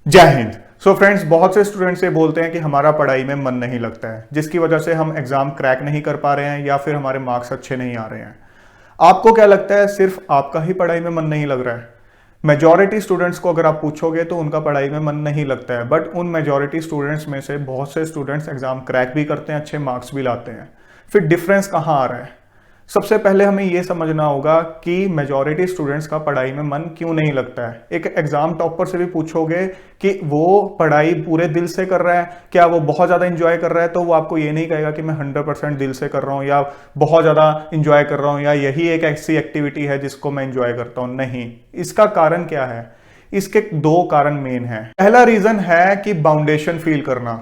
जय Hind. So friends, बहुत से स्टूडेंट्स ये बोलते हैं कि हमारा पढ़ाई में मन नहीं लगता है, जिसकी वजह से हम एग्जाम क्रैक नहीं कर पा रहे हैं या फिर हमारे मार्क्स अच्छे नहीं आ रहे हैं। आपको क्या लगता है, सिर्फ आपका ही पढ़ाई में मन नहीं लग रहा है? मेजॉरिटी स्टूडेंट्स को अगर आप पूछोगे तो उनका पढ़ाई में मन नहीं लगता है, बट उन मेजॉरिटी स्टूडेंट्स में से बहुत से स्टूडेंट्स एग्जाम क्रैक भी करते हैं, अच्छे मार्क्स भी लाते हैं। फिर डिफरेंस कहाँ आ रहा है? सबसे पहले हमें यह समझना होगा कि मेजॉरिटी स्टूडेंट्स का पढ़ाई में मन क्यों नहीं लगता है। एक एग्जाम टॉपर से भी पूछोगे कि वो पढ़ाई पूरे दिल से कर रहा है, क्या वो बहुत ज्यादा इंजॉय कर रहा है, तो वो आपको ये नहीं कहेगा कि मैं 100% दिल से कर रहा हूं या बहुत ज्यादा इंजॉय कर रहा हूं या यही एक ऐसी एक्टिविटी है जिसको मैं इंजॉय करता हूं। नहीं, इसका कारण क्या है? इसके दो कारण मेन है। पहला रीजन है कि बाउंडेशन फील करना।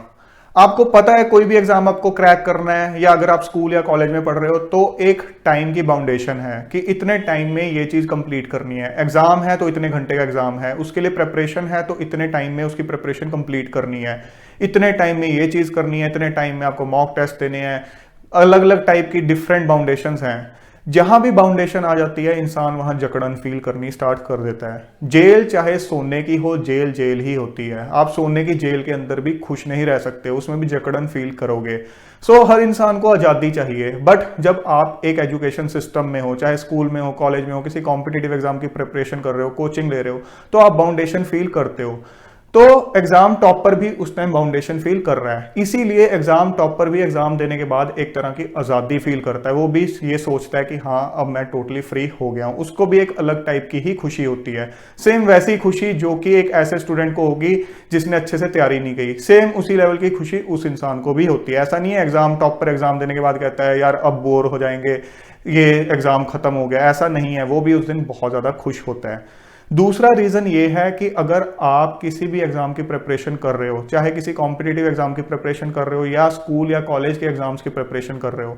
आपको पता है कोई भी एग्जाम आपको क्रैक करना है या अगर आप स्कूल या कॉलेज में पढ़ रहे हो तो एक टाइम की बाउंडेशन है कि इतने टाइम में ये चीज कंप्लीट करनी है। एग्जाम है तो इतने घंटे का एग्जाम है, उसके लिए प्रिपरेशन है तो इतने टाइम में उसकी प्रिपरेशन कंप्लीट करनी है, इतने टाइम में ये चीज करनी है, इतने टाइम में आपको मॉक टेस्ट देने हैं। अलग अलग टाइप की डिफरेंट बाउंडेशंस हैं। जहां भी बाउंडेशन आ जाती है इंसान वहां जकड़न फील करनी स्टार्ट कर देता है। जेल चाहे सोने की हो, जेल जेल ही होती है। आप सोने की जेल के अंदर भी खुश नहीं रह सकते, उसमें भी जकड़न फील करोगे। सो हर इंसान को आजादी चाहिए, बट जब आप एक एजुकेशन सिस्टम में हो, चाहे स्कूल में हो, कॉलेज में हो, किसी कॉम्पिटिटिव एग्जाम की प्रिपरेशन कर रहे हो, कोचिंग ले रहे हो, तो आप बाउंडेशन फील करते हो। तो एग्जाम टॉपर भी उस टाइम बाउंडेशन फील कर रहा है, इसीलिए एग्जाम टॉपर भी एग्जाम देने के बाद एक तरह की आजादी फील करता है। वो भी ये सोचता है कि हाँ अब मैं टोटली फ्री हो गया हूं। उसको भी एक अलग टाइप की ही खुशी होती है, सेम वैसी खुशी जो कि एक ऐसे स्टूडेंट को होगी जिसने अच्छे से तैयारी नहीं की। सेम उसी लेवल की खुशी उस इंसान को भी होती है। ऐसा नहीं है एग्जाम टॉपर एग्जाम देने के बाद कहता है यार अब बोर हो जाएंगे, ये एग्जाम खत्म हो गया, ऐसा नहीं है। वो भी उस दिन बहुत ज्यादा खुश होता है। दूसरा रीजन ये है कि अगर आप किसी भी एग्जाम की प्रिपरेशन कर रहे हो, चाहे किसी कॉम्पिटिटिव एग्जाम की प्रिपरेशन कर रहे हो या स्कूल या कॉलेज के एग्जाम्स की प्रिपरेशन कर रहे हो,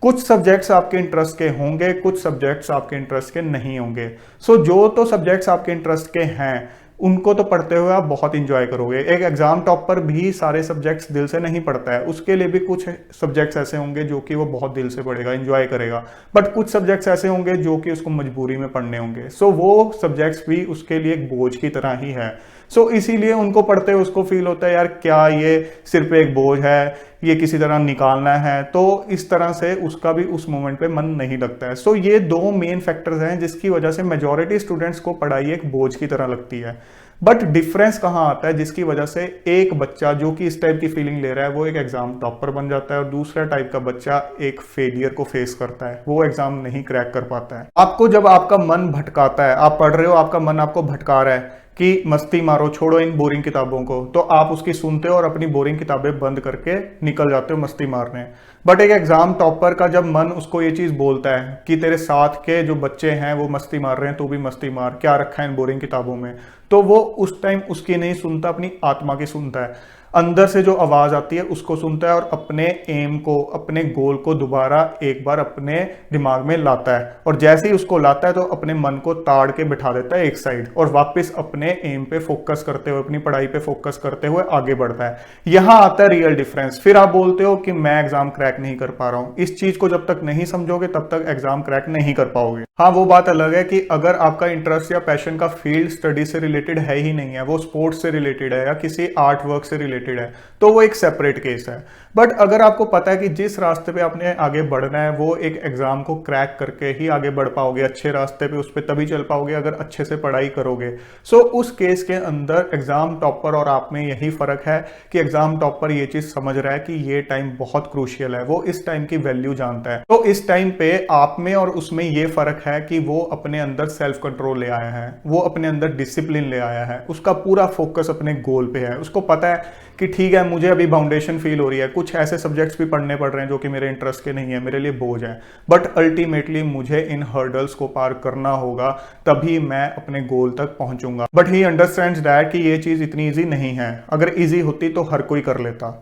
कुछ सब्जेक्ट्स आपके इंटरेस्ट के होंगे, कुछ सब्जेक्ट्स आपके इंटरेस्ट के नहीं होंगे। सो जो तो सब्जेक्ट्स आपके इंटरेस्ट के हैं उनको तो पढ़ते हुए आप बहुत इंजॉय करोगे। एक एग्जाम टॉपर भी सारे सब्जेक्ट्स दिल से नहीं पढ़ता है, उसके लिए भी कुछ सब्जेक्ट्स ऐसे होंगे जो कि वो बहुत दिल से पढ़ेगा, इंजॉय करेगा, बट कुछ सब्जेक्ट्स ऐसे होंगे जो कि उसको मजबूरी में पढ़ने होंगे। सो वो सब्जेक्ट्स भी उसके लिए एक बोझ की तरह ही है। सो इसीलिए उनको पढ़ते हुए उसको फील होता है यार क्या ये सिर पे एक बोझ है, ये किसी तरह निकालना है। तो इस तरह से उसका भी उस मोमेंट पे मन नहीं लगता है। सो ये दो मेन फैक्टर्स हैं जिसकी वजह से मेजॉरिटी स्टूडेंट्स को पढ़ाई एक बोझ की तरह लगती है। बट डिफरेंस कहाँ आता है जिसकी वजह से एक बच्चा जो कि इस टाइप की फीलिंग ले रहा है वो एक एग्जाम टॉपर बन जाता है और दूसरा टाइप का बच्चा एक फेलियर को फेस करता है, वो एग्जाम नहीं क्रैक कर पाता है। आपको जब आपका मन भटकाता है, आप पढ़ रहे हो, आपका मन आपको भटका रहा है कि मस्ती मारो, छोड़ो इन बोरिंग किताबों को, तो आप उसकी सुनते हो और अपनी बोरिंग किताबें बंद करके निकल जाते हो मस्ती मारने। बट एक एग्जाम टॉपर का जब मन उसको ये चीज बोलता है कि तेरे साथ के जो बच्चे हैं वो मस्ती मार रहे हैं, तू भी मस्ती मार, क्या रखा है इन बोरिंग किताबों में, तो वो उस टाइम उसकी नहीं सुनता, अपनी आत्मा की सुनता है। अंदर से जो आवाज आती है उसको सुनता है और अपने एम को, अपने गोल को दोबारा एक बार अपने दिमाग में लाता है। और जैसे ही उसको लाता है तो अपने मन को ताड़ के बिठा देता है एक साइड और वापस अपने एम पे फोकस करते हुए, अपनी पढ़ाई पे फोकस करते हुए आगे बढ़ता है। यहां आता है रियल डिफरेंस। फिर आप बोलते हो कि मैं एग्जाम क्रैक नहीं कर पा रहा हूं। इस चीज को जब तक नहीं समझोगे तब तक एग्जाम क्रैक नहीं कर पाओगे। हाँ, वो बात अलग है कि अगर आपका इंटरेस्ट या पैशन का फील्ड स्टडी से रिलेटेड है ही नहीं है, वो स्पोर्ट्स से रिलेटेड है या किसी आर्ट वर्क से रिलेटेड है, तो वो एक सेपरेट केस है। बट अगर आपको पता है कि जिस रास्ते पे आपने आगे बढ़ना है वो एक एग्जाम को क्रैक करके ही आगे बढ़ पाओगे, अच्छे रास्ते पे उस पर तभी चल पाओगे अगर अच्छे से पढ़ाई करोगे। सो उस केस के अंदर एग्जाम टॉपर और आप में यही फर्क है कि एग्जाम टॉपर ये चीज समझ रहा है कि ये टाइम बहुत क्रूशियल है, वो इस टाइम की वैल्यू जानता है। तो इस टाइम पे आप में और उसमें ये फर्क है कि वो अपने अंदर सेल्फ कंट्रोल ले आया है, वो अपने अंदर डिसिप्लिन ले आया है, उसका पूरा फोकस अपने गोल पे है। उसको पता है कि ठीक है मुझे अभी बाउंडेशन फील हो रही है, कुछ ऐसे सब्जेक्ट्स भी पढ़ने पड़ रहे हैं जो कि मेरे इंटरेस्ट के नहीं है, मेरे लिए बोझ है, बट अल्टीमेटली मुझे इन हर्डल्स को पार करना होगा, तभी मैं अपने गोल तक पहुंचूंगा। बट ही अंडरस्टैंड्स दैट कि ये चीज इतनी ईजी नहीं है। अगर ईजी होती तो हर कोई कर लेता।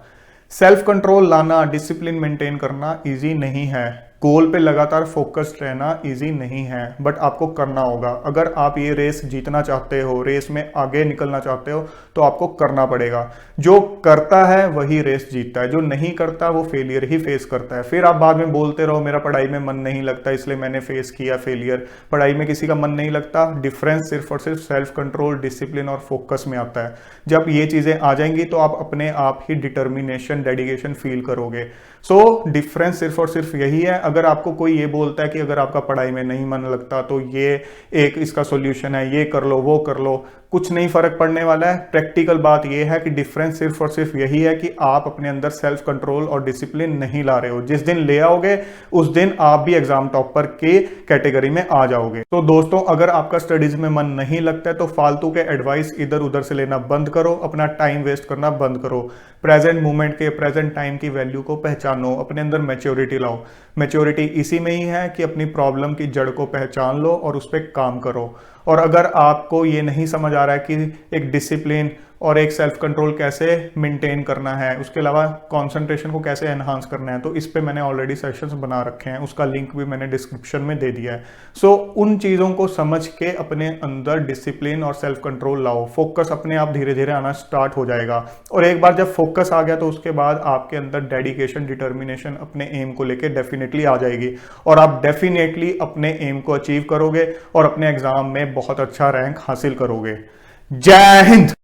सेल्फ कंट्रोल लाना, डिसिप्लिन मेंटेन करना ईजी नहीं है। गोल पे लगातार फोकस्ड रहना इजी नहीं है, बट आपको करना होगा। अगर आप ये रेस जीतना चाहते हो, रेस में आगे निकलना चाहते हो, तो आपको करना पड़ेगा। जो करता है वही रेस जीतता है, जो नहीं करता वो फेलियर ही फेस करता है। फिर आप बाद में बोलते रहो मेरा पढ़ाई में मन नहीं लगता इसलिए मैंने फेस किया फेलियर। पढ़ाई में किसी का मन नहीं लगता, डिफरेंस सिर्फ और सिर्फ सेल्फ कंट्रोल, डिसिप्लिन और फोकस में आता है। जब ये चीजें आ जाएंगी तो आप अपने आप ही डिटर्मिनेशन, डेडिकेशन फील करोगे। सो डिफरेंस सिर्फ और सिर्फ यही है। अगर आपको कोई ये बोलता है कि अगर आपका पढ़ाई में नहीं मन लगता तो ये एक इसका सॉल्यूशन है, ये कर लो वो कर लो, कुछ नहीं फर्क पड़ने वाला है। प्रैक्टिकल बात ये है कि डिफरेंस सिर्फ और सिर्फ यही है कि आप अपने अंदर सेल्फ कंट्रोल और डिसिप्लिन नहीं ला रहे हो। जिस दिन ले आओगे उस दिन आप भी एग्जाम टॉपर के कैटेगरी में आ जाओगे। तो दोस्तों, अगर आपका स्टडीज में मन नहीं लगता है तो फालतू के एडवाइस इधर उधर से लेना बंद करो, अपना टाइम वेस्ट करना बंद करो। प्रेजेंट मोमेंट के, प्रेजेंट टाइम की वैल्यू को पहचानो, अपने अंदर मैच्योरिटी लाओ। मैच्योरिटी इसी में ही है कि अपनी प्रॉब्लम की जड़ को पहचान लो और उस पर काम करो। और अगर आपको ये नहीं समझ आ रहा है कि एक डिसिप्लिन और एक सेल्फ कंट्रोल कैसे मेंटेन करना है, उसके अलावा कंसंट्रेशन को कैसे एनहांस करना है, तो इस पे मैंने ऑलरेडी सेशंस बना रखे हैं, उसका लिंक भी मैंने डिस्क्रिप्शन में दे दिया है। सो उन चीज़ों को समझ के अपने अंदर डिसिप्लिन और सेल्फ कंट्रोल लाओ। फोकस अपने आप धीरे धीरे आना स्टार्ट हो जाएगा। और एक बार जब फोकस आ गया तो उसके बाद आपके अंदर डेडिकेशन, डिटर्मिनेशन अपने एम को लेके डेफिनेटली आ जाएगी और आप डेफिनेटली अपने एम को अचीव करोगे और अपने एग्जाम में बहुत अच्छा रैंक हासिल करोगे। जय हिंद।